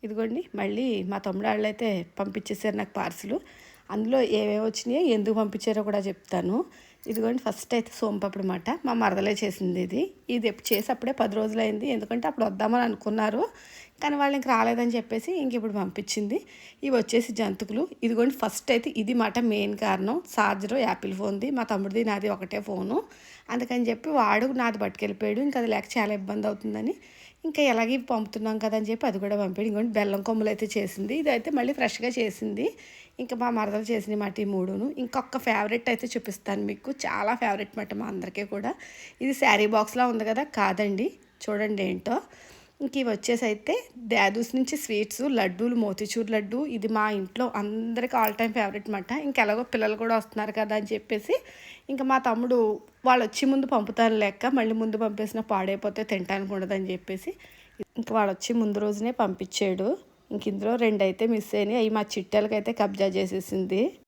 ఇదిగోండి మళ్ళీ మా తమ్ముడు వాళ్ళైతే పంపించేసారు నాకు పార్సలు. అందులో ఏమేమి వచ్చినాయో ఎందుకు పంపించారో కూడా చెప్తాను. ఇదిగోండి ఫస్ట్ అయితే సోంపాపిడి మాట మా మరదలే చేసింది. ఇది చేసి అప్పుడే 10 రోజులైంది. ఎందుకంటే అప్పుడు వద్దామని అనుకున్నారు, కానీ వాళ్ళు ఇంక రాలేదని చెప్పేసి ఇంక ఇప్పుడు పంపించింది. ఇవి వచ్చేసి జంతుకులు. ఇదిగోండి ఫస్ట్ అయితే ఇది మాట మెయిన్ కారణం. ఛార్జరు యాపిల్ ఫోన్ది, మా తమ్ముడిది నాది ఒకటే ఫోను. అందుకని చెప్పి వాడు నాది పట్టుకెళ్ళిపోయాడు. ఇంకా అది లేక చాలా ఇబ్బంది అవుతుందని ఇంకా ఎలాగే పంపుతున్నాం కదా అని చెప్పి అది కూడా పంపాడు. ఇంకోటి బెల్లం కొమ్ములు అయితే చేసింది. ఇదైతే మళ్ళీ ఫ్రెష్గా చేసింది. ఇంకా మా మరదలు చేసిన మాట ఈ మూడును. ఇంకొక ఫేవరెట్ అయితే చూపిస్తాను మీకు. చాలా ఫేవరెట్ మాట మా అందరికీ కూడా. ఇది శారీ బాక్స్లా ఉంది కదా, కాదండి, చూడండి ఏంటో. ఇంక ఇవి వచ్చేసి అయితే దాదూస్ నుంచి స్వీట్స్, లడ్డూలు, మోతీచూర్ లడ్డు. ఇది మా ఇంట్లో అందరికీ ఆల్ టైమ్ ఫేవరెట్ మాట. ఇంకెలాగో పిల్లలు కూడా వస్తున్నారు కదా అని చెప్పేసి ఇంకా మా తమ్ముడు వాళ్ళు వచ్చి ముందు పంపుతాను లెక్క, మళ్ళీ ముందు పంపేసిన పాడైపోతే తినడానికి ఉండదని చెప్పేసి ఇంక వాడు వచ్చి ముందు రోజునే పంపించాడు. ఇంక ఇందులో 2 అయితే మిస్ అయినాయి. అవి మా చిట్టెలకైతే కబ్జా చేసేసింది.